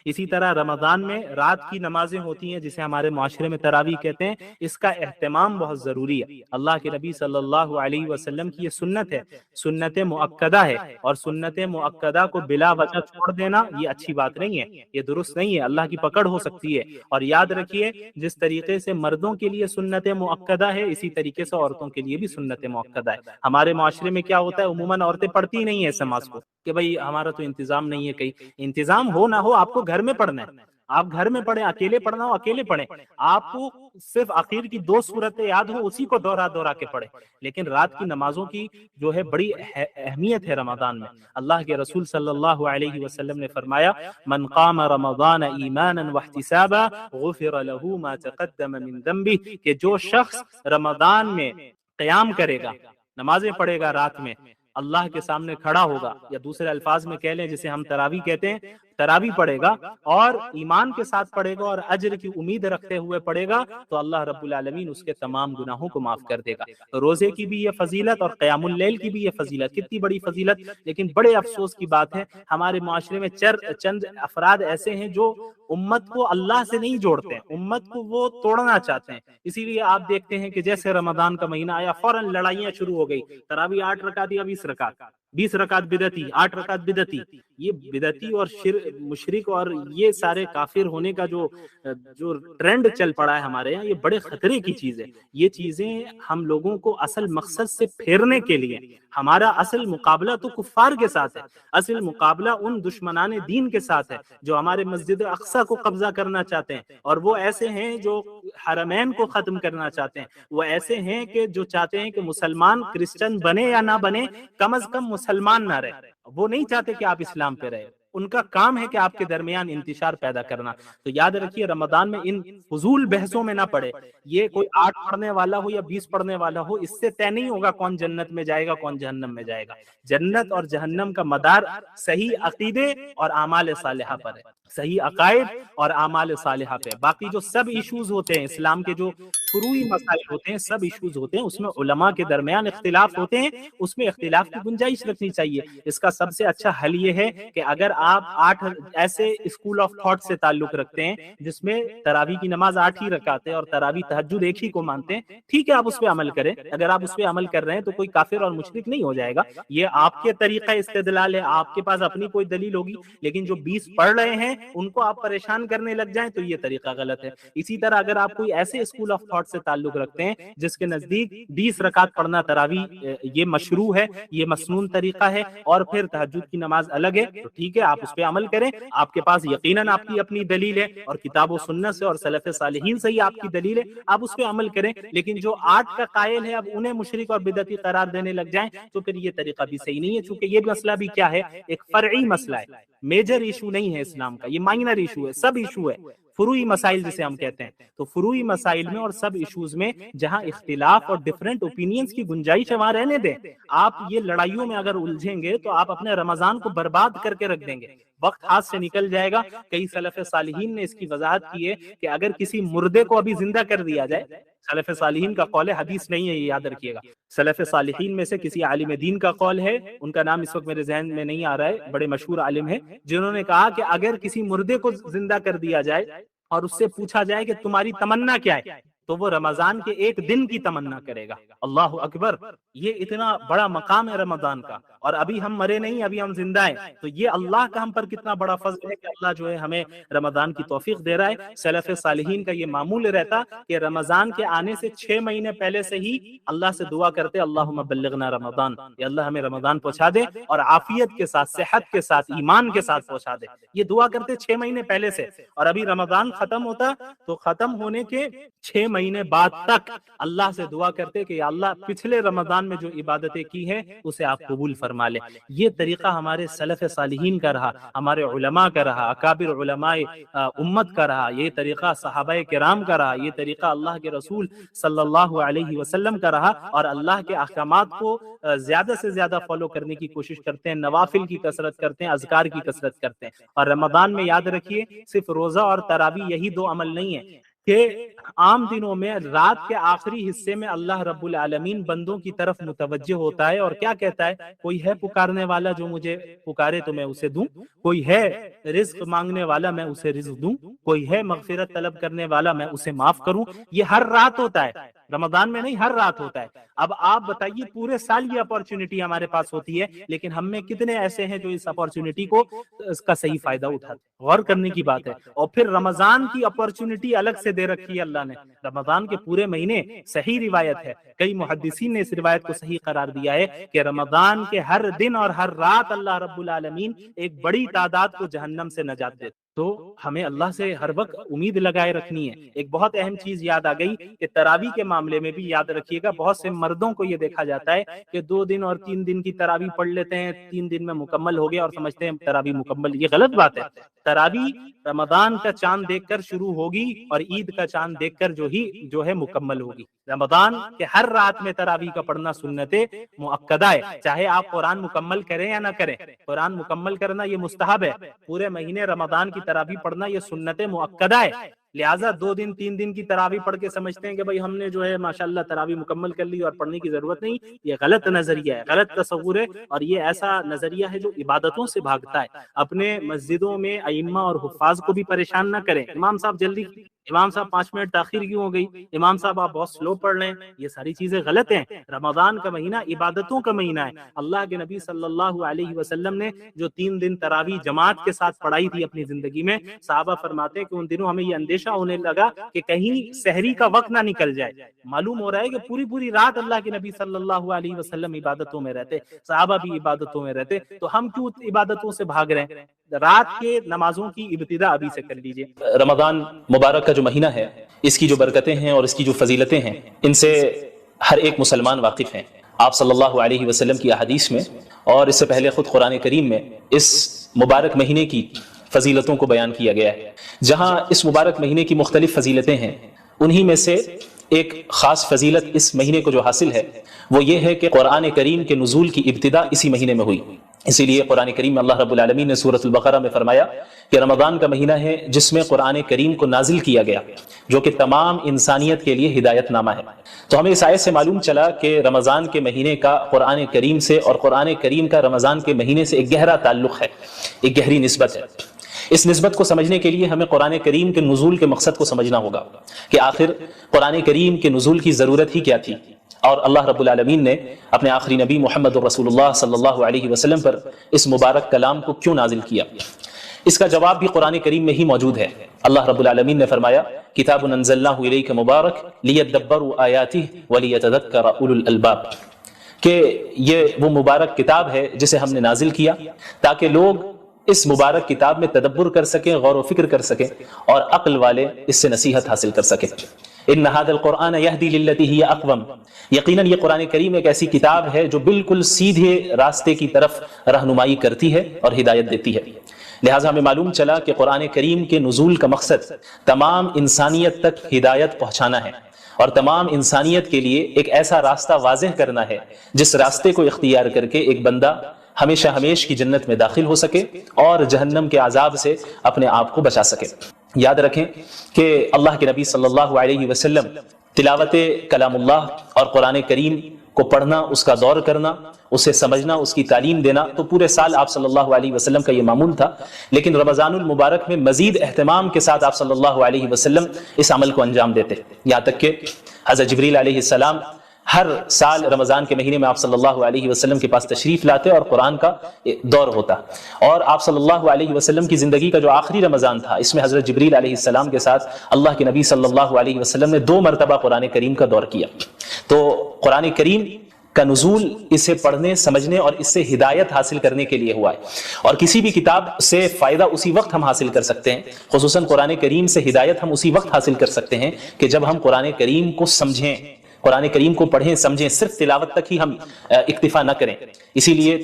اسی طرح رمضان میں رات کی نمازیں ہوتی ہیں جسے ہمارے معاشرے میں تراویح کہتے ہیں، اس کا اہتمام بہت ضروری ہے۔ اللہ کے نبی صلی اللہ علیہ وسلم کی یہ سنت ہے، سنت مؤکدہ ہے، اور سنت مؤکدہ کو بلا وجہ چھوڑ دینا یہ اچھی بات نہیں ہے، یہ درست نہیں ہے، اللہ کی پکڑ ہو سکتی ہے۔ اور یاد رکھیے جس طریقے سے مردوں کے لیے سنت مؤکدہ ہے، اسی طریقے سے عورتوں کے لیے بھی سنت مؤکدہ ہے۔ ہمارے معاشرے میں کیا ہوتا ہے، عموماً عورتیں پڑھتی ہی نہیں ہیں اس نماز کو، کہ بھئی ہمارا تو انتظام نہیں ہے، کہیں انتظام ہو نہ ہو آپ کو گھر میں پڑھنا ہے، آپ گھر میں پڑھیں، اکیلے پڑھنا ہو اکیلے پڑھیں، آپ کو صرف آخر کی 2 صورتیں یاد ہو اسی کو دوہرا دوہرا کے پڑھیں۔ لیکن رات کی نمازوں کی جو ہے بڑی اہمیت ہے رمضان میں۔ اللہ کے رسول صلی اللہ علیہ وسلم نے فرمایا من قام رمضان ایمانا واحتسابا غفر له ما تقدم من ذنبه، کہ جو شخص رمضان میں قیام کرے گا، نمازیں پڑھے گا رات میں، اللہ کے سامنے کھڑا ہوگا، یا دوسرے الفاظ میں کہہ لیں جسے ہم تراویح کہتے ہیں، تراویح پڑھے گا اور ایمان کے ساتھ پڑھے گا اور اجر کی امید رکھتے ہوئے پڑھے گا، تو اللہ رب العالمین اس کے تمام گناہوں کو معاف کر دے گا۔ روزے کی بھی یہ فضیلت اور قیام اللیل کی بھی یہ فضیلت، کتنی بڑی فضیلت! لیکن بڑے افسوس کی بات ہے ہمارے معاشرے میں چند افراد ایسے ہیں جو امت کو اللہ سے نہیں جوڑتے ہیں، امت کو وہ توڑنا چاہتے ہیں۔ اسی لیے آپ دیکھتے ہیں کہ جیسے رمضان کا مہینہ آیا فوراً لڑائیاں شروع ہو گئی، تراویح 8 رکعت یا 20 رکعت، 20 رکعت بدعتی، 8 رکعت بدعتی۔ یہ بدعتی اور مشرک اور یہ سارے کافر ہونے کا جو ٹرینڈ چل پڑا ہے ہمارے یہاں، یہ بڑے خطرے کی چیز ہے۔ یہ چیزیں ہم لوگوں کو اصل مقصد سے پھیرنے کے لیے، ہمارا اصل مقابلہ تو کفار کے ساتھ ہے، اصل مقابلہ ان دشمنان دین کے ساتھ ہے جو ہمارے مسجد اقصی کو قبضہ کرنا چاہتے ہیں، اور وہ ایسے ہیں جو حرمین کو ختم کرنا چاہتے ہیں، وہ ایسے ہیں کہ جو چاہتے ہیں کہ مسلمان کرسچن بنے یا نہ بنے، کم از کم مسلمان نہ رہے، وہ نہیں چاہتے کہ آپ اسلام پہ رہے، ان کا کام ہے کہ آپ کے درمیان انتشار پیدا کرنا۔ تو یاد رکھیے رمضان میں ان فضول بحثوں میں نہ پڑے، یہ کوئی 8 پڑھنے والا ہو یا 20 پڑھنے والا ہو، اس سے طے نہیں ہوگا کون جنت میں جائے گا کون جہنم میں جائے گا۔ جنت اور جہنم کا مدار صحیح عقیدے اور اعمال صالحہ پر ہے، صحیح عقائد اور اعمال صالحہ پہ۔ باقی جو سب ایشوز ہوتے ہیں، اسلام کے جو فروعی مسائل ہوتے ہیں، سب ایشوز ہوتے ہیں، اس میں علماء کے درمیان اختلاف ہوتے ہیں، اس میں اختلاف کی گنجائش رکھنی چاہیے۔ اس کا سب سے اچھا حل یہ ہے کہ اگر آپ 8 ایسے اسکول آف تھاٹ سے تعلق رکھتے ہیں جس میں تراویح کی نماز 8 ہی رکعت ہے اور تراویح تہجد ایک ہی کو مانتے ہیں، ٹھیک ہے آپ اس پہ عمل کریں۔ اگر آپ اس پہ عمل کر رہے ہیں تو کوئی کافر اور مشرک نہیں ہو جائے گا، یہ آپ کے طریقہ استدلال ہے، آپ کے پاس اپنی کوئی دلیل ہوگی۔ لیکن جو 20 پڑھ رہے ہیں ان کو آپ پریشان کرنے لگ جائیں تو یہ طریقہ غلط ہے۔ اسی طرح اگر آپ کوئی ایسے اسکول آف تھاٹ سے تعلق رکھتے ہیں جس کے نزدیک 20 رکعت پڑھنا تراویح یہ مشروع ہے، یہ مسنون طریقہ ہے، اور پھر تہجد کی نماز الگ ہے، تو ٹھیک ہے آپ اس پہ عمل کریں، آپ کے پاس یقیناً آپ کی اپنی دلیل ہے، اور کتاب و سنت سے اور سلف صالحین سے ہی آپ کی دلیل ہے، آپ اس پہ عمل کریں۔ لیکن جو 8 کا قائل ہے اب انہیں مشرک اور بدعتی قرار دینے لگ جائیں تو پھر یہ طریقہ بھی صحیح نہیں ہے، چونکہ یہ مسئلہ بھی کیا ہے، ایک فرعی مسئلہ ہے، میجر ایشو نہیں ہے اسلام کا، یہ مائنر ایشو ہے، سب ایشو ہے، فروعی مسائل جسے ہم کہتے ہیں۔ تو فروعی مسائل میں اور سب ایشوز میں جہاں اختلاف اور ڈیفرنٹ اوپینینز کی گنجائش ہے وہاں رہنے دیں۔ آپ یہ لڑائیوں میں اگر الجھیں گے تو آپ اپنے رمضان کو برباد کر کے رکھ دیں گے، وقت ہاتھ سے نکل جائے گا۔ کئی سلف صالحین نے اس کی وضاحت کی ہے کہ اگر کسی مردے کو ابھی زندہ کر دیا جائے، سلف صالحین کا قول ہے، حدیث نہیں ہے، یہ یاد رکھیے گا، سلف صالحین میں سے کسی عالم دین کا قول ہے، ان کا نام اس وقت میرے ذہن میں نہیں آ رہا ہے، بڑے مشہور عالم ہیں، جنہوں نے کہا کہ اگر کسی مردے کو زندہ کر دیا جائے اور اس سے پوچھا جائے کہ تمہاری تمنا کیا ہے، تو وہ رمضان کے ایک دن کی تمنا کرے گا۔ اللہ اکبر! یہ اتنا بڑا مقام ہے رمضان کا، اور ابھی ہم مرے نہیں، ابھی ہم زندہ ہیں، تو یہ اللہ کا ہم پر کتنا بڑا فضل ہے کہ اللہ جو ہے ہمیں رمضان کی توفیق دے رہا ہے۔ سلف صالحین کا یہ معمول رہتا کہ رمضان کے آنے سے 6 مہینے پہلے سے ہی اللہ سے دعا کرتے اللہم بلغنا رمضان، یا اللہ ہمیں رمضان پہنچا دے اور عافیت کے ساتھ، صحت کے ساتھ، ایمان کے ساتھ پہنچا دے، یہ دعا کرتے 6 مہینے پہلے سے۔ اور ابھی رمضان ختم ہوتا تو ختم ہونے کے 6 مہینے بعد تک اللہ سے دعا کرتے کہ یا اللہ پچھلے رمضان میں جو عبادتیں کی ہیں اسے آپ قبول فرما لے۔ یہ طریقہ ہمارے سلف صالحین کا رہا، ہمارے علماء کا رہا، اکابر علماء امت کا رہا، یہ طریقہ صحابہ کرام کا رہا، یہ طریقہ اللہ کے رسول صلی اللہ علیہ وسلم کا رہا، اور اللہ کے احکامات کو زیادہ سے زیادہ فالو کرنے کی کوشش کرتے ہیں، نوافل کی کثرت کرتے ہیں، اذکار کی کثرت کرتے ہیں۔ اور رمضان میں یاد رکھیے صرف روزہ اور تراویح یہی 2 عمل نہیں ہیں، کہ عام دنوں میں رات کے آخری حصے میں اللہ رب العالمین بندوں کی طرف متوجہ ہوتا ہے اور کیا کہتا ہے، کوئی ہے پکارنے والا جو مجھے پکارے تو میں اسے دوں، کوئی ہے رزق مانگنے والا میں اسے رزق دوں، کوئی ہے مغفرت طلب کرنے والا میں اسے معاف کروں۔ یہ ہر رات ہوتا ہے، رمضان میں نہیں، ہر رات ہوتا ہے۔ اب آپ بتائیے پورے سال یہ اپارچونٹی ہمارے پاس ہوتی ہے، لیکن ہم میں کتنے ایسے ہیں جو اس اپارچونٹی کو اس کا صحیح فائدہ اٹھاتے؟ غور کرنے کی بات ہے۔ اور پھر رمضان کی اپارچونٹی الگ سے دے رکھی ہے اللہ نے، رمضان کے پورے مہینے، صحیح روایت ہے، کئی محدثین نے اس روایت کو صحیح قرار دیا ہے کہ رمضان کے ہر دن اور ہر رات اللہ رب العالمین ایک بڑی تعداد کو جہنم سے نجات دیتے۔ تو ہمیں اللہ سے ہر وقت امید لگائے رکھنی ہے۔ ایک بہت اہم چیز یاد آ گئی کہ تراویح کے معاملے میں بھی یاد رکھیے گا، بہت سے مردوں کو یہ دیکھا جاتا ہے کہ 2 دن اور 3 دن کی تراویح پڑھ لیتے ہیں، 3 دن میں مکمل ہو گیا اور سمجھتے ہیں تراویح مکمل۔ یہ غلط بات ہے۔ تراویح رمضان کا چاند دیکھ کر شروع ہوگی اور عید کا چاند دیکھ کر جو ہے مکمل ہوگی۔ رمضان کے ہر رات میں تراویح کا پڑھنا سنت مؤکدہ ہے، چاہے آپ قرآن مکمل کریں یا نہ کریں۔ قرآن مکمل کرنا یہ مستحب ہے، پورے مہینے رمضان کی تراویح پڑھنا یہ سنت مؤکدہ ہے۔ لہٰذا 2 دن 3 دن کی تراویح پڑھ کے سمجھتے ہیں کہ بھائی ہم نے جو ہے ماشاءاللہ تراویح مکمل کر لی اور پڑھنے کی ضرورت نہیں، یہ غلط نظریہ ہے، غلط تصور ہے، اور یہ ایسا نظریہ ہے جو عبادتوں سے بھاگتا ہے۔ اپنے مسجدوں میں ائمہ اور حفاظ کو بھی پریشان نہ کریں، امام صاحب جلدی، امام صاحب 5 منٹ تاخیر کیوں ہو گئی، امام صاحب آپ بہت سلو پڑھ رہے ہیں، یہ ساری چیزیں غلط ہیں۔ رمضان کا مہینہ عبادتوں کا مہینہ ہے۔ اللہ کے نبی صلی اللہ علیہ وسلم نے جو 3 دن تراویح جماعت کے ساتھ پڑھائی تھی اپنی زندگی میں، صحابہ فرماتے ہیں کہ ان دنوں ہمیں یہ اندیشہ ہونے لگا کہ کہیں سحری کا وقت نہ نکل جائے۔ معلوم ہو رہا ہے کہ پوری رات اللہ کے نبی صلی اللہ علیہ وسلم عبادتوں میں رہتے، صحابہ بھی عبادتوں میں رہتے، تو ہم کیوں عبادتوں سے بھاگ رہے ہیں؟ رات کے نمازوں کی ابتدا ابھی سے کر لیجئے۔ رمضان مبارک کا جو مہینہ ہے، اس کی جو برکتیں ہیں اور اس کی جو فضیلتیں ہیں، ان سے ہر ایک مسلمان واقف ہیں۔ آپ صلی اللہ علیہ وسلم کی احادیث میں اور اس سے پہلے خود قرآن کریم میں اس مبارک مہینے کی فضیلتوں کو بیان کیا گیا ہے۔ جہاں اس مبارک مہینے کی مختلف فضیلتیں ہیں، انہی میں سے ایک خاص فضیلت اس مہینے کو جو حاصل ہے وہ یہ ہے کہ قرآن کریم کے نزول کی ابتدا اسی مہینے میں ہوئی۔ اسی لیے قرآن کریم میں اللہ رب العالمین نے سورۃ البقرہ میں فرمایا کہ رمضان کا مہینہ ہے جس میں قرآن کریم کو نازل کیا گیا، جو کہ تمام انسانیت کے لیے ہدایت نامہ ہے۔ تو ہمیں اس آیت سے معلوم چلا کہ رمضان کے مہینے کا قرآن کریم سے اور قرآن کریم کا رمضان کے مہینے سے ایک گہرا تعلق ہے، ایک گہری نسبت ہے۔ اس نسبت کو سمجھنے کے لیے ہمیں قرآن کریم کے نزول کے مقصد کو سمجھنا ہوگا کہ آخر قرآن کریم کے نزول کی ضرورت ہی کیا تھی، اور اللہ رب العالمین نے اپنے آخری نبی محمد رسول اللہ صلی اللہ علیہ وسلم پر اس مبارک کلام کو کیوں نازل کیا؟ اس کا جواب بھی قرآن کریم میں ہی موجود ہے۔ اللہ رب العالمین نے فرمایا کتاب انزلناہ الیک مبارک لیدبروا آیاتہ ولیتذکر اولو الالباب، کہ یہ وہ مبارک کتاب ہے جسے ہم نے نازل کیا تاکہ لوگ اس مبارک کتاب میں تدبر کر سکیں، غور و فکر کر سکیں، اور عقل والے اس سے نصیحت حاصل کر سکیں۔ ان ھذا القرآن یہدی للتی ہی اقوم، یقیناً یہ قرآن کریم ایک ایسی کتاب ہے جو بالکل سیدھے راستے کی طرف رہنمائی کرتی ہے اور ہدایت دیتی ہے۔ لہٰذا ہمیں معلوم چلا کہ قرآن کریم کے نزول کا مقصد تمام انسانیت تک ہدایت پہنچانا ہے، اور تمام انسانیت کے لیے ایک ایسا راستہ واضح کرنا ہے جس راستے کو اختیار کر کے ایک بندہ ہمیشہ ہمیش کی جنت میں داخل ہو سکے اور جہنم کے عذاب سے اپنے آپ کو بچا سکے۔ یاد رکھیں کہ اللہ کے نبی صلی اللہ علیہ وسلم تلاوت کلام اللہ اور قرآن کریم کو پڑھنا، اس کا دور کرنا، اسے سمجھنا، اس کی تعلیم دینا تو پورے سال آپ صلی اللہ علیہ وسلم کا یہ معمول تھا، لیکن رمضان المبارک میں مزید اہتمام کے ساتھ آپ صلی اللہ علیہ وسلم اس عمل کو انجام دیتے، یہاں تک کہ حضرت جبریل علیہ السلام ہر سال رمضان کے مہینے میں آپ صلی اللہ علیہ وسلم کے پاس تشریف لاتے اور قرآن کا دور ہوتا، اور آپ صلی اللہ علیہ وسلم کی زندگی کا جو آخری رمضان تھا اس میں حضرت جبریل علیہ السلام کے ساتھ اللہ کے نبی صلی اللہ علیہ وسلم نے 2 مرتبہ قرآن کریم کا دور کیا۔ تو قرآن کریم کا نزول اسے پڑھنے، سمجھنے اور اس سے ہدایت حاصل کرنے کے لیے ہوا ہے، اور کسی بھی کتاب سے فائدہ اسی وقت ہم حاصل کر سکتے ہیں، خصوصاً قرآن کریم سے ہدایت ہم اسی وقت حاصل کر سکتے ہیں کہ جب ہم قرآن کریم کو سمجھیں، قرآن کریم کو پڑھیں، سمجھیں، صرف تلاوت تک ہی ہم اکتفا نہ کریں۔ اسی لیے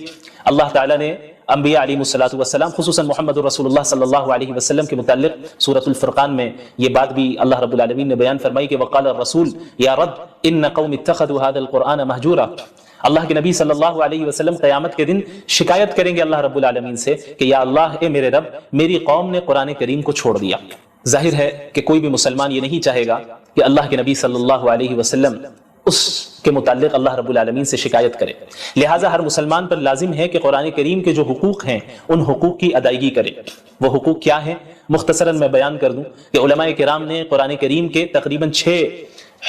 اللہ تعالیٰ نے انبیاء علیہ الصلوۃ والسلام خصوصاً محمد رسول اللہ صلی اللہ علیہ وسلم کے متعلق سورۃ الفرقان میں یہ بات بھی اللہ رب العالمین نے بیان فرمائی کہ وقال الرسول یا رب ان قوم اتخذوا هذا القرآن مہجورا۔ اللہ کے نبی صلی اللہ علیہ وسلم قیامت کے دن شکایت کریں گے اللہ رب العالمین سے کہ یا اللہ، اے میرے رب، میری قوم نے قرآن کریم کو چھوڑ دیا۔ ظاہر ہے کہ کوئی بھی مسلمان یہ نہیں چاہے گا کہ اللہ کے نبی صلی اللہ علیہ وسلم اس کے متعلق اللہ رب العالمین سے شکایت کرے. لہٰذا ہر مسلمان پر لازم ہے کہ قرآن کریم کے جو حقوق ہیں ان حقوق کی ادائیگی کرے. وہ حقوق کیا ہیں؟ مختصراً میں بیان کر دوں کہ علماء کرام نے قرآن کریم کے تقریباً 6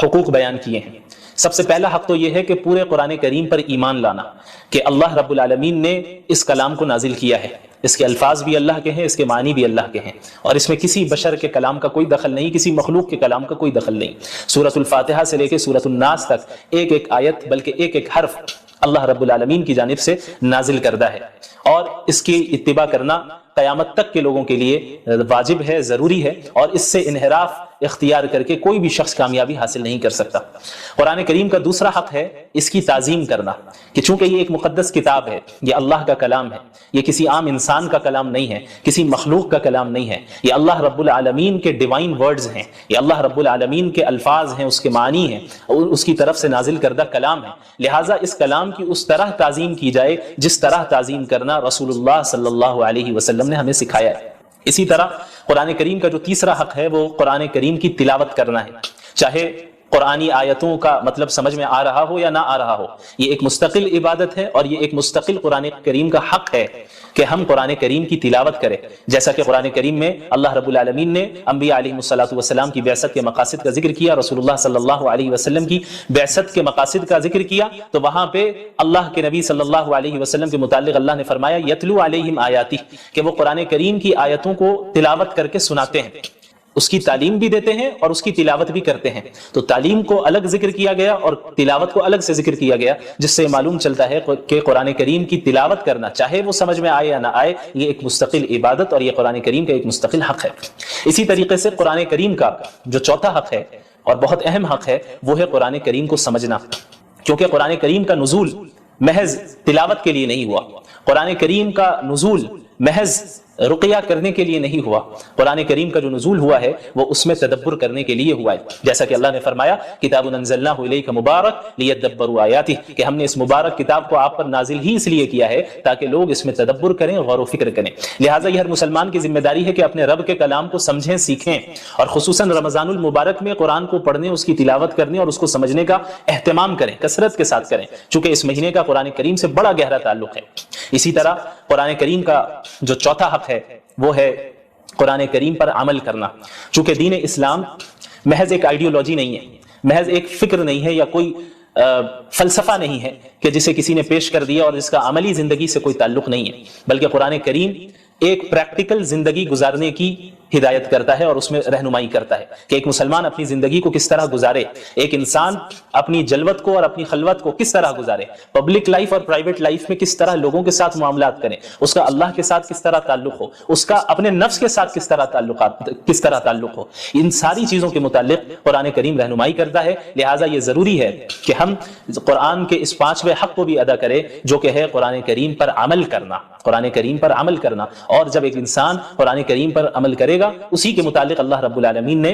حقوق بیان کیے ہیں. سب سے پہلا حق تو یہ ہے کہ پورے قرآن کریم پر ایمان لانا کہ اللہ رب العالمین نے اس کلام کو نازل کیا ہے. اس کے الفاظ بھی اللہ کے ہیں، اس کے معنی بھی اللہ کے ہیں، اور اس میں کسی بشر کے کلام کا کوئی دخل نہیں، کسی مخلوق کے کلام کا کوئی دخل نہیں. سورۃ الفاتحہ سے لے کے سورۃ الناس تک ایک ایک آیت بلکہ ایک ایک حرف اللہ رب العالمین کی جانب سے نازل کردہ ہے، اور اس کی اتباع کرنا قیامت تک کے لوگوں کے لیے واجب ہے، ضروری ہے، اور اس سے انحراف اختیار کر کے کوئی بھی شخص کامیابی حاصل نہیں کر سکتا. قرآن کریم کا دوسرا حق ہے اس کی تعظیم کرنا کہ چونکہ یہ ایک مقدس کتاب ہے، یہ اللہ کا کلام ہے، یہ کسی عام انسان کا کلام نہیں ہے، کسی مخلوق کا کلام نہیں ہے، یہ اللہ رب العالمین کے ڈیوائن ورڈز ہیں، یہ اللہ رب العالمین کے الفاظ ہیں، اس کے معنی ہیں، اس کی طرف سے نازل کردہ کلام ہے. لہٰذا اس کلام کی اس طرح تعظیم کی جائے جس طرح تعظیم کرنا رسول اللہ صلی اللہ علیہ وسلم نے ہمیں سکھایا ہے. اسی طرح قرآن کریم کا جو تیسرا حق ہے وہ قرآن کریم کی تلاوت کرنا ہے، چاہے قرآنی آیتوں کا مطلب سمجھ میں آ رہا ہو یا نہ آ رہا ہو. یہ ایک مستقل عبادت ہے اور یہ ایک مستقل قرآن کریم کا حق ہے کہ ہم قرآن کریم کی تلاوت کریں. جیسا کہ قرآن کریم میں اللہ رب العالمین نے انبیاء علیہ الصلوۃ والسلام کی بعثت کے مقاصد کا ذکر کیا، رسول اللہ صلی اللہ علیہ وسلم کی بعثت کے مقاصد کا ذکر کیا، تو وہاں پہ اللہ کے نبی صلی اللہ علیہ وسلم کے متعلق اللہ نے فرمایا یتلو علیہم آیاتی، کہ وہ قرآن کریم کی آیتوں کو تلاوت کر کے سناتے ہیں، اس کی تعلیم بھی دیتے ہیں اور اس کی تلاوت بھی کرتے ہیں. تو تعلیم کو الگ ذکر کیا گیا اور تلاوت کو الگ سے ذکر کیا گیا، جس سے معلوم چلتا ہے کہ قرآن کریم کی تلاوت کرنا چاہے وہ سمجھ میں آئے یا نہ آئے، یہ ایک مستقل عبادت اور یہ قرآن کریم کا ایک مستقل حق ہے. اسی طریقے سے قرآن کریم کا جو چوتھا حق ہے اور بہت اہم حق ہے وہ ہے قرآن کریم کو سمجھنا، کیونکہ قرآن کریم کا نزول محض تلاوت کے لیے نہیں ہوا، قرآن کریم کا نزول محض رقیہ کرنے کے لیے نہیں ہوا. قرآن کریم کا جو نزول ہوا ہے وہ اس میں تدبر کرنے کے لیے ہوا ہے، جیسا کہ اللہ نے فرمایا کتاب انزلناہ الیک مبارک لیدبروا آیاتہ، کہ ہم نے اس مبارک کتاب کو آپ پر نازل ہی اس لیے کیا ہے تاکہ لوگ اس میں تدبر کریں، غور و فکر کریں. لہٰذا یہ ہر مسلمان کی ذمہ داری ہے کہ اپنے رب کے کلام کو سمجھیں، سیکھیں، اور خصوصاً رمضان المبارک میں قرآن کو پڑھنے، اس کی تلاوت کرنے اور اس کو سمجھنے کا اہتمام کریں، کثرت کے ساتھ کریں، چونکہ اس مہینے کا قرآن کریم سے بڑا گہرا تعلق ہے. اسی طرح قرآن کریم کا جو چوتھا حق ہے وہ ہے قرآن کریم پر عمل کرنا. چونکہ دین اسلام محض ایک آئیڈیولوجی نہیں ہے، محض ایک فکر نہیں ہے، یا کوئی فلسفہ نہیں ہے کہ جسے کسی نے پیش کر دیا اور جس کا عملی زندگی سے کوئی تعلق نہیں ہے، بلکہ قرآن کریم ایک پریکٹیکل زندگی گزارنے کی ہدایت کرتا ہے اور اس میں رہنمائی کرتا ہے کہ ایک مسلمان اپنی زندگی کو کس طرح گزارے، ایک انسان اپنی جلوت کو اور اپنی خلوت کو کس طرح گزارے، پبلک لائف اور پرائیویٹ لائف میں کس طرح لوگوں کے ساتھ معاملات کریں، اس کا اللہ کے ساتھ کس طرح تعلق ہو، اس کا اپنے نفس کے ساتھ کس طرح تعلق ہو. ان ساری چیزوں کے متعلق قرآن کریم رہنمائی کرتا ہے. لہٰذا یہ ضروری ہے کہ ہم قرآن کے اس 5ویں حق کو بھی ادا کریں جو کہ ہے قرآن کریم پر عمل کرنا، قرآن کریم پر عمل کرنا. اور جب ایک انسان قرآن کریم پر عمل کرے گا اسی کے متعلق اللہ رب العالمین نے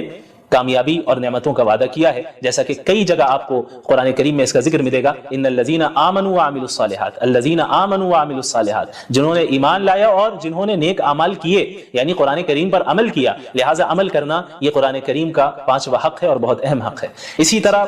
کامیابی اور نعمتوں کا وعدہ کیا ہے، جیسا کہ کئی جگہ آپ کو قرآن کریم میں اس کا ذکر ملے گا. ان الذین آمنوا وعملوا الصالحات، الذین آمنوا وعملوا الصالحات، جنہوں نے ایمان لایا اور جنہوں نے نیک اعمال کیے، یعنی قرآن کریم پر عمل کیا. لہٰذا عمل کرنا یہ قرآن کریم کا 5واں حق ہے اور بہت اہم حق ہے. اسی طرح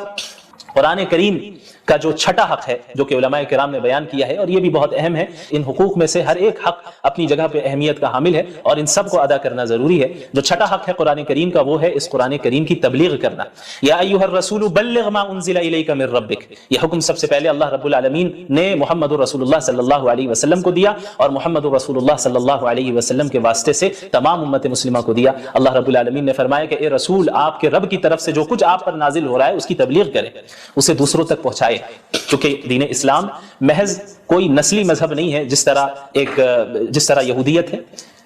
قرآن کریم کا جو چھٹا حق ہے جو کہ علماء کرام نے بیان کیا ہے اور یہ بھی بہت اہم ہے، ان حقوق میں سے ہر ایک حق اپنی جگہ پہ اہمیت کا حامل ہے اور ان سب کو ادا کرنا ضروری ہے. جو چھٹا حق ہے قرآن کریم کا وہ ہے اس قرآن کریم کی تبلیغ کرنا. یا ایھا الرسول بلغ ما انزل الیک من ربک، یہ حکم سب سے پہلے اللہ رب العالمین نے محمد رسول اللہ صلی اللہ علیہ وسلم کو دیا اور محمد رسول اللہ صلی اللہ علیہ وسلم کے واسطے سے تمام امت مسلمہ کو دیا. اللہ رب العالمین نے فرمایا کہ اے رسول آپ کے رب کی طرف سے جو کچھ آپ پر نازل ہو رہا ہے اس کی تبلیغ کریں، اسے دوسروں تک پہنچائے. کیونکہ دین اسلام محض کوئی نسلی مذہب نہیں ہے جس طرح یہودیت ہے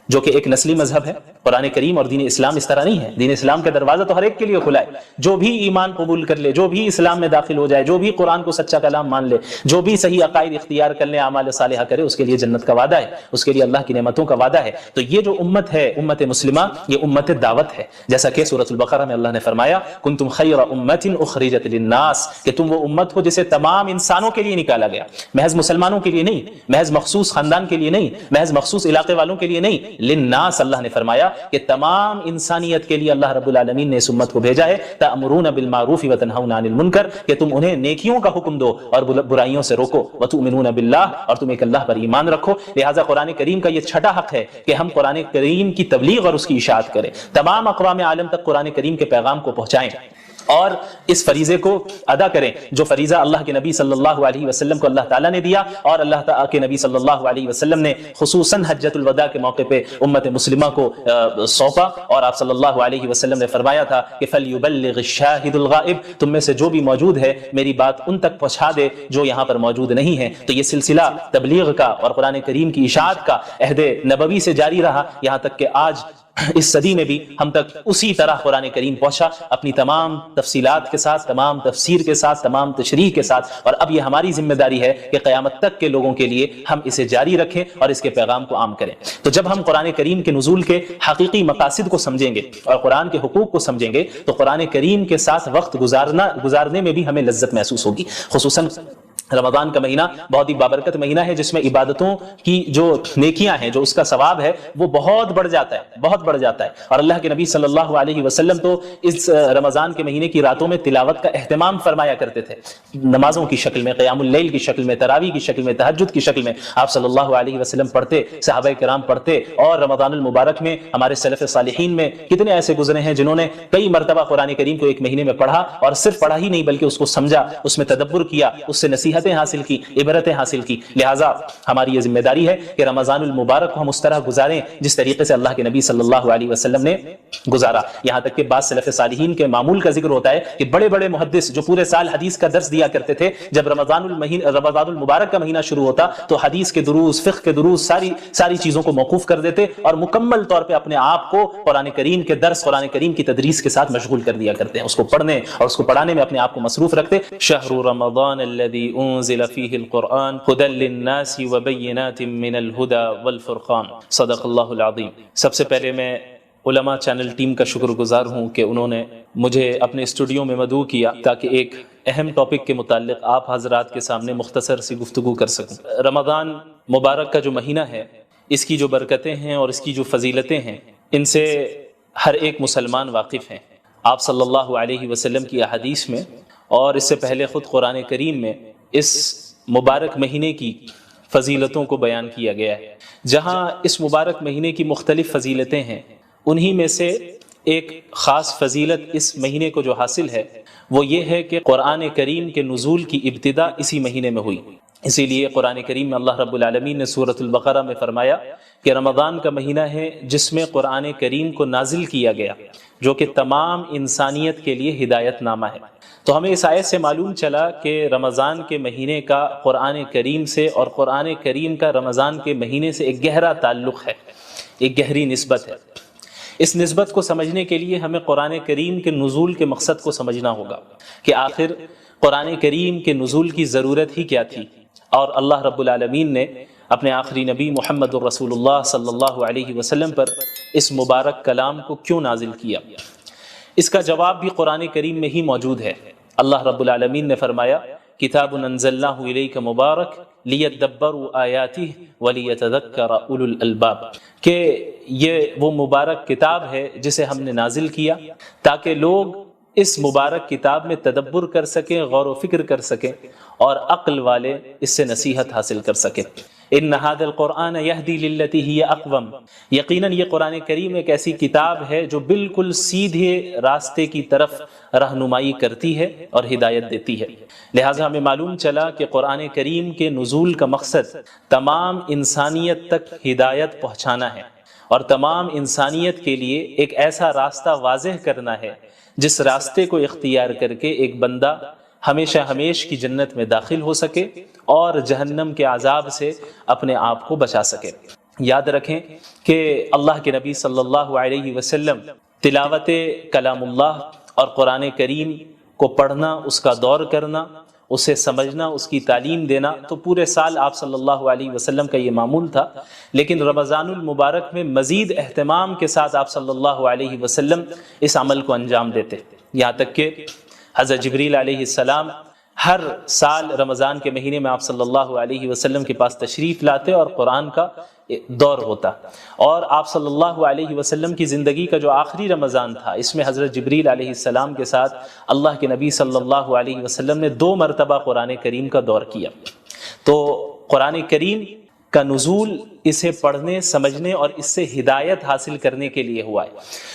جو کہ ایک نسلی مذہب ہے. قرآن کریم اور دین اسلام اس طرح نہیں ہے. دین اسلام کا دروازہ تو ہر ایک کے لیے کھلا ہے. جو بھی ایمان قبول کر لے، جو بھی اسلام میں داخل ہو جائے، جو بھی قرآن کو سچا کلام مان لے، جو بھی صحیح عقائد اختیار کر لے، اعمال صالحہ کرے، اس کے لیے جنت کا وعدہ ہے، اس کے لیے اللہ کی نعمتوں کا وعدہ ہے. تو یہ جو امت ہے، امت مسلمہ، یہ امت دعوت ہے. جیسا کہ سورۃ البقرہ میں اللہ نے فرمایا کنتم خیر امۃ اخرجت للناس، کہ تم وہ امت ہو جسے تمام انسانوں کے لیے نکالا گیا، محض مسلمانوں کے لیے نہیں، محض مخصوص خاندان کے لیے نہیں، محض مخصوص علاقے والوں کے لیے نہیں، للناس، اللہ نے فرمایا کہ تمام انسانیت کے لیے اللہ رب العالمین نے اس امت کو بھیجا ہے، تأمرون بالمعروف وتنہون عن المنکر، کہ تم انہیں نیکیوں کا حکم دو اور برائیوں سے روکو، وتؤمنون باللہ، اور تم ایک اللہ پر ایمان رکھو۔ لہٰذا قرآن کریم کا یہ چھٹا حق ہے کہ ہم قرآن کریم کی تبلیغ اور اس کی اشاعت کریں، تمام اقوام عالم تک قرآن کریم کے پیغام کو پہنچائیں اور اس فریضے کو ادا کریں جو فریضہ اللہ کے نبی صلی اللہ علیہ وسلم کو اللہ تعالیٰ نے دیا، اور اللہ تعالیٰ کے نبی صلی اللہ علیہ وسلم نے خصوصاً حجۃ الوداع کے موقع پہ امت مسلمہ کو سونپا، اور آپ صلی اللہ علیہ وسلم نے فرمایا تھا کہ فَلْيُبَلِّغِ الشَّاهِدُ الْغَائِبُ، تم میں سے جو بھی موجود ہے میری بات ان تک پہنچا دے جو یہاں پر موجود نہیں ہے۔ تو یہ سلسلہ تبلیغ کا اور قرآن کریم کی اشاعت کا عہد نبوی سے جاری رہا، یہاں تک کہ آج اس صدی میں بھی ہم تک اسی طرح قرآن کریم پہنچا، اپنی تمام تفصیلات کے ساتھ، تمام تفسیر کے ساتھ، تمام تشریح کے ساتھ، اور اب یہ ہماری ذمہ داری ہے کہ قیامت تک کے لوگوں کے لیے ہم اسے جاری رکھیں اور اس کے پیغام کو عام کریں۔ تو جب ہم قرآن کریم کے نزول کے حقیقی مقاصد کو سمجھیں گے اور قرآن کے حقوق کو سمجھیں گے تو قرآن کریم کے ساتھ وقت گزارنے میں بھی ہمیں لذت محسوس ہوگی۔ خصوصاً رمضان کا مہینہ بہت ہی بابرکت مہینہ ہے، جس میں عبادتوں کی جو نیکیاں ہیں، جو اس کا ثواب ہے وہ بہت بڑھ جاتا ہے، اور اللہ کے نبی صلی اللہ علیہ وسلم تو اس رمضان کے مہینے کی راتوں میں تلاوت کا اہتمام فرمایا کرتے تھے، نمازوں کی شکل میں، قیام اللیل کی شکل میں، تراویح کی شکل میں، تہجد کی شکل میں آپ صلی اللہ علیہ وسلم پڑھتے، صحابہ کرام پڑھتے، اور رمضان المبارک میں ہمارے سلف صالحین میں کتنے ایسے گزرے ہیں جنہوں نے کئی مرتبہ قرآن کریم کو ایک مہینے میں پڑھا، اور صرف پڑھا ہی نہیں بلکہ اس کو سمجھا، اس میں تدبر کیا، اس سے نصیحتیں حاصل کی، عبرتیں حاصل کی۔ لہٰذا ہماری یہ ذمہ داری ہے کہ رمضان المبارک کو ہم اس طرح گزاریں جس طریقے سے اللہ کے نبی صلی اللہ علیہ وسلم نے گزارا۔ یہاں تک کہ بعض سلف صالحین کے معمول کا ذکر ہوتا ہے کہ بڑے بڑے محدث جو پورے سال حدیث کا درس دیا کرتے تھے، جب رمضان المبارک کا مہینہ شروع ہوتا تو حدیث کے دروس، فقہ کے دروس، ساری چیزوں کو موقوف کر دیتے اور مکمل طور پہ اپنے آپ کو قرآن کریم کے درس، قرآن کریم کی تدریس کے ساتھ مشغول کر دیا کرتے ہیں، اس کو پڑھنے اور اس کو پڑھانے میں اپنے آپ کو مصروف رکھتے۔ شہر رمضان الذی انزل فیہ القرآن ھدی للناس وبینات من الھدی والفرقان، صدق اللہ العظیم۔ سب سے پہلے میں علماء چینل ٹیم کا شکر گزار ہوں کہ انہوں نے مجھے اپنے اسٹوڈیو میں مدعو کیا تاکہ ایک اہم ٹاپک کے متعلق آپ حضرات کے سامنے مختصر سی گفتگو کر سکوں۔ رمضان مبارک کا جو مہینہ ہے، اس کی جو برکتیں ہیں اور اس کی جو فضیلتیں ہیں، ان سے ہر ایک مسلمان واقف ہیں۔ آپ صلی اللہ علیہ وسلم کی احادیث میں اور اس سے پہلے خود قرآن کریم میں اس مبارک مہینے کی فضیلتوں کو بیان کیا گیا ہے۔ جہاں اس مبارک مہینے کی مختلف فضیلتیں ہیں، انہی میں سے ایک خاص فضیلت اس مہینے کو جو حاصل ہے وہ یہ ہے کہ قرآن کریم کے نزول کی ابتدا اسی مہینے میں ہوئی۔ اسی لیے قرآن کریم میں اللہ رب العالمین نے سورۃ البقرہ میں فرمایا کہ رمضان کا مہینہ ہے جس میں قرآن کریم کو نازل کیا گیا، جو کہ تمام انسانیت کے لیے ہدایت نامہ ہے۔ تو ہمیں اس آیت سے معلوم چلا کہ رمضان کے مہینے کا قرآن کریم سے اور قرآن کریم کا رمضان کے مہینے سے ایک گہرا تعلق ہے، ایک گہری نسبت ہے۔ اس نسبت کو سمجھنے کے لیے ہمیں قرآن کریم کے نزول کے مقصد کو سمجھنا ہوگا کہ آخر قرآن کریم کے نزول کی ضرورت ہی کیا تھی، اور اللہ رب العالمین نے اپنے آخری نبی محمد الرسول اللہ صلی اللہ علیہ وسلم پر اس مبارک کلام کو کیوں نازل کیا۔ اس کا جواب بھی قرآن کریم میں ہی موجود ہے۔ اللہ رب العالمین نے فرمایا کتاب انزلناہ الیک مبارک لیدبروا آیاتہ ولیتذکر اولو الالباب، کہ یہ وہ مبارک کتاب ہے جسے ہم نے نازل کیا تاکہ لوگ اس مبارک کتاب میں تدبر کر سکیں، غور و فکر کر سکیں، اور عقل والے اس سے نصیحت حاصل کر سکیں۔ ان ھذا القرآن یہدی للتی ہی اقوم، یقیناً یہ قرآن کریم ایک ایسی کتاب ہے جو بالکل سیدھے راستے کی طرف رہنمائی کرتی ہے اور ہدایت دیتی ہے۔ لہٰذا ہمیں معلوم چلا کہ قرآن کریم کے نزول کا مقصد تمام انسانیت تک ہدایت پہنچانا ہے، اور تمام انسانیت کے لیے ایک ایسا راستہ واضح کرنا ہے جس راستے کو اختیار کر کے ایک بندہ ہمیشہ ہمیش کی جنت میں داخل ہو سکے اور جہنم کے عذاب سے اپنے آپ کو بچا سکے۔ یاد رکھیں کہ اللہ کے نبی صلی اللہ علیہ وسلم تلاوت کلام اللہ اور قرآن کریم کو پڑھنا، اس کا دور کرنا، اسے سمجھنا، اس کی تعلیم دینا تو پورے سال آپ صلی اللہ علیہ وسلم کا یہ معمول تھا، لیکن رمضان المبارک میں مزید اہتمام کے ساتھ آپ صلی اللہ علیہ وسلم اس عمل کو انجام دیتے، یہاں تک کہ حضرت جبریل علیہ السلام ہر سال رمضان کے مہینے میں آپ صلی اللہ علیہ وسلم کے پاس تشریف لاتے اور قرآن کا دور ہوتا، اور آپ صلی اللہ علیہ وسلم کی زندگی کا جو آخری رمضان تھا، اس میں حضرت جبریل علیہ السلام کے ساتھ اللہ کے نبی صلی اللہ علیہ وسلم نے 2 مرتبہ قرآن کریم کا دور کیا۔ تو قرآن کریم کا نزول اسے پڑھنے، سمجھنے اور اس سے ہدایت حاصل کرنے کے لیے ہوا ہے،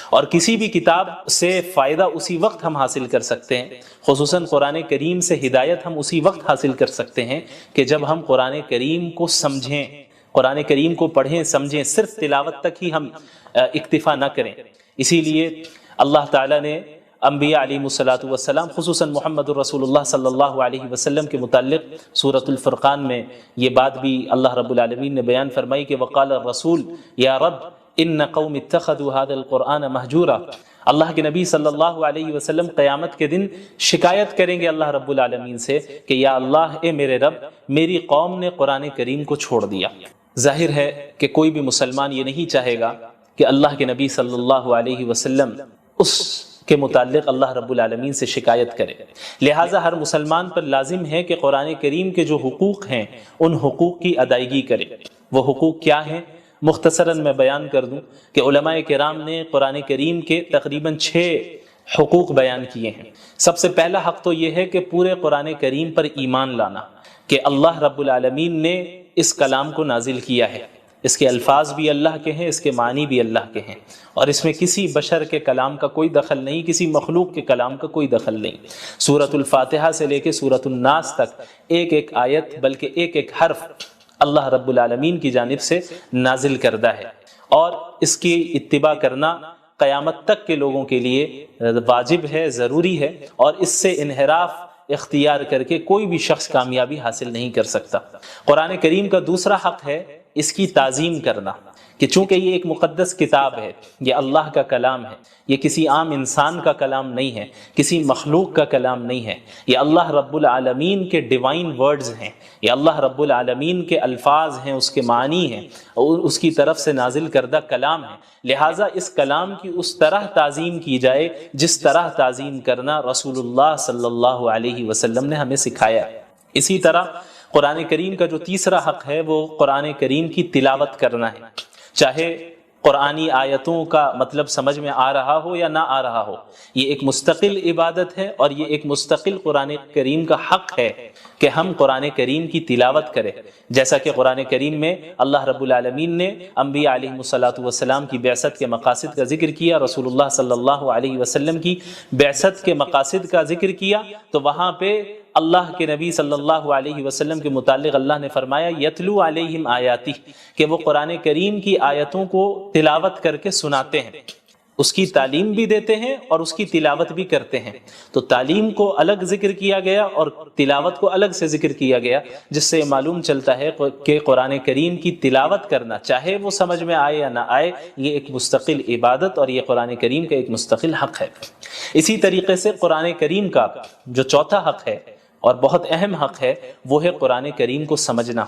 اور کسی بھی کتاب سے فائدہ اسی وقت ہم حاصل کر سکتے ہیں، خصوصاً قرآن کریم سے ہدایت ہم اسی وقت حاصل کر سکتے ہیں کہ جب ہم قرآن کریم کو سمجھیں، قرآن کریم کو پڑھیں سمجھیں، صرف تلاوت تک ہی ہم اکتفا نہ کریں۔ اسی لیے اللہ تعالیٰ نے انبیاء علیہ الصلوۃ والسلام، خصوصاً محمد الرسول اللہ صلی اللہ علیہ وسلم کے متعلق سورۃ الفرقان میں یہ بات بھی اللہ رب العالمین نے بیان فرمائی کہ وقال الرسول یا رب ان قوم اتخذوا هذا القرآن مہجورا۔ اللہ کے نبی صلی اللہ علیہ وسلم قیامت کے دن شکایت کریں گے اللہ رب العالمین سے کہ یا اللہ، اے میرے رب، میری قوم نے قرآن کریم کو چھوڑ دیا۔ ظاہر ہے کہ کوئی بھی مسلمان یہ نہیں چاہے گا کہ اللہ کے نبی صلی اللہ علیہ وسلم اس کے متعلق اللہ رب العالمین سے شکایت کرے، لہٰذا ہر مسلمان پر لازم ہے کہ قرآن کریم کے جو حقوق ہیں ان حقوق کی ادائیگی کرے۔ وہ حقوق کیا ہیں؟ مختصراً میں بیان کر دوں کہ علماء کرام نے قرآن کریم کے تقریباً 6 حقوق بیان کیے ہیں۔ سب سے پہلا حق تو یہ ہے کہ پورے قرآن کریم پر ایمان لانا کہ اللہ رب العالمین نے اس کلام کو نازل کیا ہے، اس کے الفاظ بھی اللہ کے ہیں، اس کے معنی بھی اللہ کے ہیں، اور اس میں کسی بشر کے کلام کا کوئی دخل نہیں، کسی مخلوق کے کلام کا کوئی دخل نہیں۔ سورۃ الفاتحہ سے لے کے سورۃ الناس تک ایک ایک آیت بلکہ ایک ایک حرف اللہ رب العالمین کی جانب سے نازل کردہ ہے، اور اس کی اتباع کرنا قیامت تک کے لوگوں کے لیے واجب ہے، ضروری ہے، اور اس سے انحراف اختیار کر کے کوئی بھی شخص کامیابی حاصل نہیں کر سکتا۔ قرآن کریم کا دوسرا حق ہے اس کی تعظیم کرنا، کہ چونکہ یہ ایک مقدس کتاب ہے، یہ اللہ کا کلام ہے، یہ کسی عام انسان کا کلام نہیں ہے، کسی مخلوق کا کلام نہیں ہے، یہ اللہ رب العالمین کے ڈیوائن ورڈز ہیں، یہ اللہ رب العالمین کے الفاظ ہیں، اس کے معنی ہیں، اور اس کی طرف سے نازل کردہ کلام ہے، لہٰذا اس کلام کی اس طرح تعظیم کی جائے جس طرح تعظیم کرنا رسول اللہ صلی اللہ علیہ وسلم نے ہمیں سکھایا ہے۔ اسی طرح قرآن کریم کا جو تیسرا حق ہے وہ قرآن کریم کی تلاوت کرنا ہے، چاہے قرآنی آیتوں کا مطلب سمجھ میں آ رہا ہو یا نہ آ رہا ہو، یہ ایک مستقل عبادت ہے، اور یہ ایک مستقل قرآن کریم کا حق ہے کہ ہم قرآن کریم کی تلاوت کریں، جیسا کہ قرآن کریم میں اللہ رب العالمین نے انبیاء علیہ الصلوۃ والسلام کی بعثت کے مقاصد کا ذکر کیا، رسول اللہ صلی اللہ علیہ وسلم کی بعثت کے مقاصد کا ذکر کیا، تو وہاں پہ اللہ کے نبی صلی اللہ علیہ وسلم کے متعلق اللہ نے فرمایا یتلو علیہم آیاتی، کہ وہ قرآن کریم کی آیتوں کو تلاوت کر کے سناتے ہیں، اس کی تعلیم بھی دیتے ہیں اور اس کی تلاوت بھی کرتے ہیں۔ تو تعلیم کو الگ ذکر کیا گیا اور تلاوت کو الگ سے ذکر کیا گیا، جس سے معلوم چلتا ہے کہ قرآن کریم کی تلاوت کرنا، چاہے وہ سمجھ میں آئے یا نہ آئے، یہ ایک مستقل عبادت اور یہ قرآن کریم کا ایک مستقل حق ہے۔ اسی طریقے سے قرآن کریم کا جو چوتھا حق ہے اور بہت اہم حق ہے وہ ہے قرآن کریم کو سمجھنا،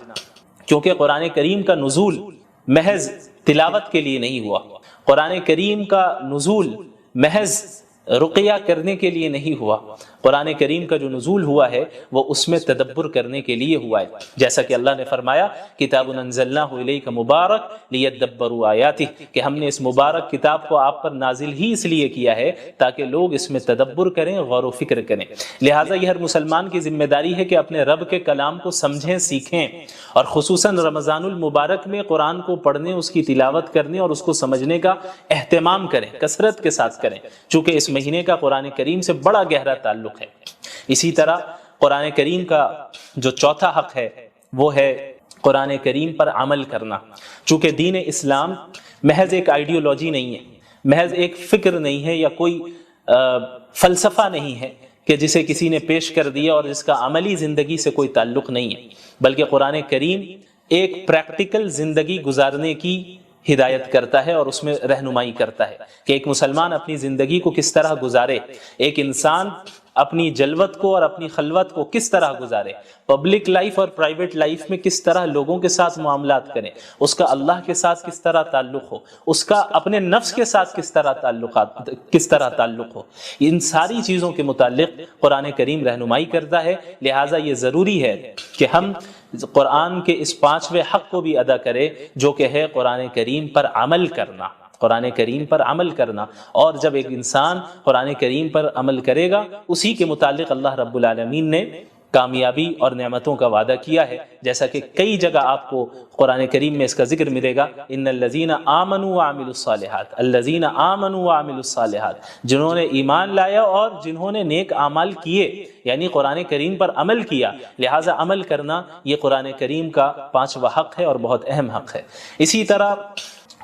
کیونکہ قرآن کریم کا نزول محض تلاوت کے لیے نہیں ہوا، قرآن کریم کا نزول محض رقیہ کرنے کے لیے نہیں ہوا، قرآن کریم کا جو نزول ہوا ہے وہ اس میں تدبر کرنے کے لیے ہوا ہے، جیسا کہ اللہ نے فرمایا کتاب انزلناہ الیک مبارک لیدبروا آیاتہ، کہ ہم نے اس مبارک کتاب کو آپ پر نازل ہی اس لیے کیا ہے تاکہ لوگ اس میں تدبر کریں، غور و فکر کریں۔ لہٰذا یہ ہر مسلمان کی ذمہ داری ہے کہ اپنے رب کے کلام کو سمجھیں، سیکھیں، اور خصوصاً رمضان المبارک میں قرآن کو پڑھنے، اس کی تلاوت کرنے اور اس کو سمجھنے کا اہتمام کریں، کثرت کے ساتھ کریں، چونکہ اس مہینے کا قرآن کریم سے بڑا گہرا تعلق ہے۔ اسی طرح قرآن کریم کا جو چوتھا حق ہے وہ ہے قرآن کریم پر عمل کرنا، چونکہ دین اسلام محض ایک آئیڈیالوجی نہیں ہے، محض ایک فکر نہیں ہے، یا کوئی فلسفہ نہیں ہے کہ جسے کسی نے پیش کر دیا اور جس کا عملی زندگی سے کوئی تعلق نہیں ہے، بلکہ قرآن کریم ایک پریکٹیکل زندگی گزارنے کی ہدایت کرتا ہے اور اس میں رہنمائی کرتا ہے کہ ایک مسلمان اپنی زندگی کو کس طرح گزارے، ایک انسان اپنی جلوت کو اور اپنی خلوت کو کس طرح گزارے، پبلک لائف اور پرائیویٹ لائف میں کس طرح لوگوں کے ساتھ معاملات کریں، اس کا اللہ کے ساتھ کس طرح تعلق ہو، اس کا اپنے نفس کے ساتھ کس طرح تعلق ہو، ان ساری چیزوں کے متعلق قرآن کریم رہنمائی کرتا ہے۔ لہٰذا یہ ضروری ہے کہ ہم قرآن کے اس 5ویں حق کو بھی ادا کریں، جو کہ ہے قرآن کریم پر عمل کرنا، قرآن کریم پر عمل کرنا۔ اور جب ایک انسان قرآن کریم پر عمل کرے گا، اسی کے متعلق اللہ رب العالمین نے کامیابی اور نعمتوں کا وعدہ کیا ہے، جیسا کہ کئی جگہ آپ کو قرآن کریم میں اس کا ذکر ملے گا، ان الذین آمنوا وعملوا الصالحات، الذین آمنوا وعملوا الصالحات، جنہوں نے ایمان لایا اور جنہوں نے نیک اعمال کیے، یعنی قرآن کریم پر عمل کیا۔ لہٰذا عمل کرنا یہ قرآن کریم کا 5واں حق ہے اور بہت اہم حق ہے۔ اسی طرح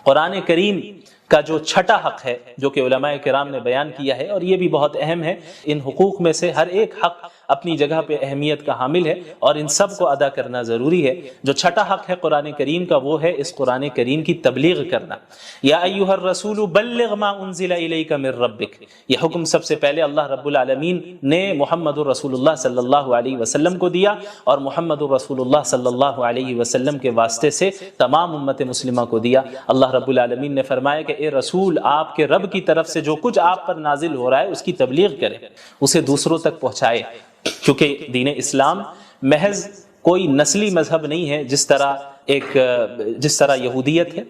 قرآن کریم کا جو چھٹا حق ہے، جو کہ علماء کرام نے بیان کیا ہے، اور یہ بھی بہت اہم ہے، ان حقوق میں سے ہر ایک حق اپنی جگہ پہ اہمیت کا حامل ہے اور ان سب کو ادا کرنا ضروری ہے۔ جو چھٹا حق ہے قرآن کریم کا، وہ ہے اس قرآن کریم کی تبلیغ کرنا۔ یا ایھا الرسول بلغ ما انزل الیک من ربک، یہ حکم سب سے پہلے اللہ رب العالمین نے محمد رسول اللہ صلی اللہ علیہ وسلم کو دیا، اور محمد رسول اللہ صلی اللہ علیہ وسلم کے واسطے سے تمام امت مسلمہ کو دیا۔ اللہ رب العالمین نے فرمایا کہ اے رسول، آپ کے رب کی طرف سے جو کچھ آپ پر نازل ہو رہا ہے اس کی تبلیغ کریں، اسے دوسروں تک پہنچائے، کیونکہ دین اسلام محض کوئی نسلی مذہب نہیں ہے، جس طرح یہودیت ہے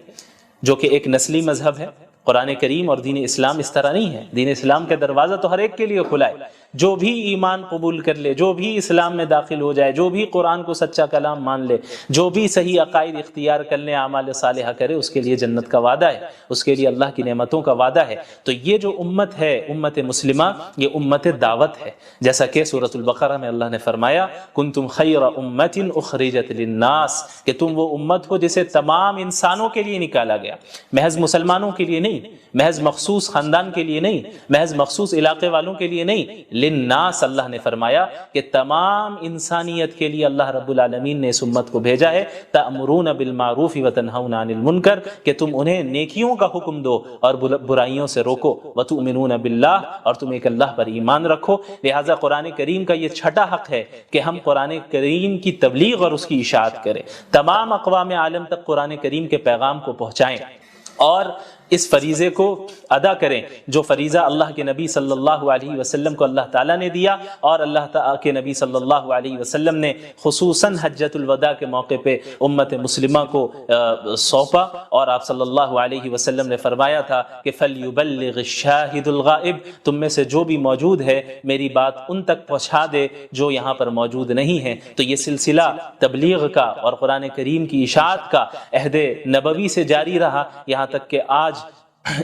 جو کہ ایک نسلی مذہب ہے۔ قرآن کریم اور دین اسلام اس طرح نہیں ہے۔ دین اسلام کا دروازہ تو ہر ایک کے لیے کھلا ہے، جو بھی ایمان قبول کر لے، جو بھی اسلام میں داخل ہو جائے، جو بھی قرآن کو سچا کلام مان لے، جو بھی صحیح عقائد اختیار کر لے، اعمال صالحہ کرے، اس کے لیے جنت کا وعدہ ہے، اس کے لیے اللہ کی نعمتوں کا وعدہ ہے۔ تو یہ جو امت ہے، امت مسلمہ، یہ امت دعوت ہے، جیسا کہ سورۃ البقرہ میں اللہ نے فرمایا کنتم خیر امۃ اخرجت للناس، کہ تم وہ امت ہو جسے تمام انسانوں کے لیے نکالا گیا، محض مسلمانوں کے لیے نہیں، محض مخصوص خاندان کے لیے نہیں، محض مخصوص علاقے والوں کے لیے نہیں، للناس، اللہ نے فرمایا کہ تمام انسانیت کے لیے اللہ رب العالمین نے اس امت کو بھیجا ہے۔ تأمرون بالمعروف وتنہون عن المنکر، کہ تم انہیں نیکیوں کا حکم دو اور برائیوں سے روکو، وتؤمنون باللہ، اور تم ایک اللہ پر ایمان رکھو۔ لہٰذا قرآن کریم کا یہ چھٹا حق ہے کہ ہم قرآن کریم کی تبلیغ اور اس کی اشاعت کریں، تمام اقوام عالم تک قرآن کریم کے پیغام کو پہنچائیں، اور اس فریضے کو ادا کریں جو فریضہ اللہ کے نبی صلی اللہ علیہ وسلم کو اللہ تعالیٰ نے دیا، اور اللہ تعالیٰ کے نبی صلی اللہ علیہ وسلم نے خصوصاً حجۃ الوداع کے موقع پہ امت مسلمہ کو سونپا، اور آپ صلی اللہ علیہ وسلم نے فرمایا تھا کہ فَلْيُبَلِّغِ الشَّاهِدُ الْغَائِبُ، تم میں سے جو بھی موجود ہے میری بات ان تک پہنچا دے جو یہاں پر موجود نہیں ہیں۔ تو یہ سلسلہ تبلیغ کا اور قرآن کریم کی اشاعت کا عہد نبوی سے جاری رہا، یہاں تک کہ آج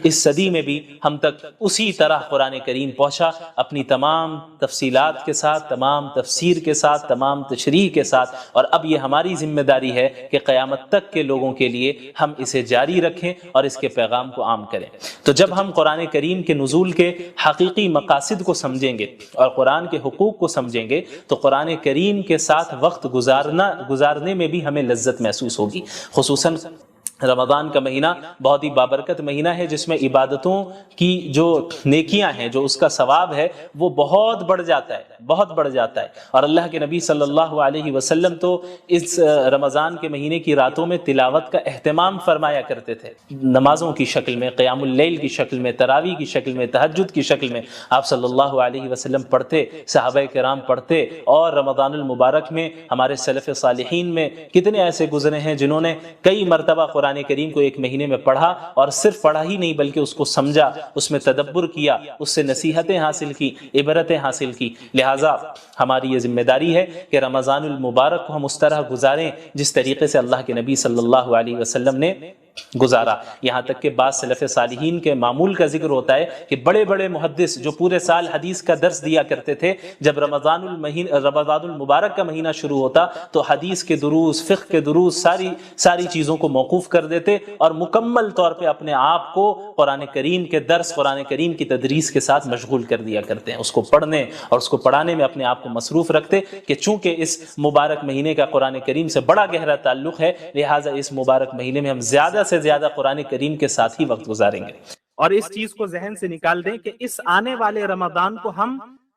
اس صدی میں بھی ہم تک اسی طرح قرآن کریم پہنچا، اپنی تمام تفصیلات کے ساتھ، تمام تفسیر کے ساتھ، تمام تشریح کے ساتھ، اور اب یہ ہماری ذمہ داری ہے کہ قیامت تک کے لوگوں کے لیے ہم اسے جاری رکھیں اور اس کے پیغام کو عام کریں۔ تو جب ہم قرآن کریم کے نزول کے حقیقی مقاصد کو سمجھیں گے اور قرآن کے حقوق کو سمجھیں گے، تو قرآن کریم کے ساتھ وقت گزارنے میں بھی ہمیں لذت محسوس ہوگی۔ خصوصاً رمضان کا مہینہ بہت ہی بابرکت مہینہ ہے، جس میں عبادتوں کی جو نیکیاں ہیں، جو اس کا ثواب ہے، وہ بہت بڑھ جاتا ہے۔ اور اللہ کے نبی صلی اللہ علیہ وسلم تو اس رمضان کے مہینے کی راتوں میں تلاوت کا اہتمام فرمایا کرتے تھے، نمازوں کی شکل میں، قیام اللیل کی شکل میں، تراویح کی شکل میں، تہجد کی شکل میں آپ صلی اللہ علیہ وسلم پڑھتے، صحابہ کرام پڑھتے، اور رمضان المبارک میں ہمارے سلف صالحین میں کتنے ایسے گزرے ہیں جنہوں نے کئی مرتبہ قرآن کریم کو ایک مہینے میں پڑھا، اور صرف پڑھا ہی نہیں بلکہ اس کو سمجھا، اس میں تدبر کیا، اس سے نصیحتیں حاصل کی، عبرتیں حاصل کی۔ لہٰذا ہماری یہ ذمہ داری ہے کہ رمضان المبارک کو ہم اس طرح گزاریں جس طریقے سے اللہ کے نبی صلی اللہ علیہ وسلم نے گزارا۔ یہاں تک کہ بعض سلف صالحین کے معمول کا ذکر ہوتا ہے کہ بڑے بڑے محدث جو پورے سال حدیث کا درس دیا کرتے تھے، جب رمضان المبارک کا مہینہ شروع ہوتا تو حدیث کے دروس، فقہ کے دروس، ساری چیزوں کو موقوف کر دیتے اور مکمل طور پہ اپنے آپ کو قرآن کریم کے درس، قرآن کریم کی تدریس کے ساتھ مشغول کر دیا کرتے ہیں، اس کو پڑھنے اور اس کو پڑھانے میں اپنے آپ کو مصروف رکھتے کہ چونکہ اس مبارک مہینے کا قرآن کریم سے بڑا گہرا تعلق ہے، لہٰذا اس مبارک مہینے میں ہم زیادہ سے زیادہ قرآن کریم کے ساتھ ہی وقت گزاریں گے۔ اور اس چیز کو ذہن سے نکال دیں کہ اس آنے والے رمضان کو ہم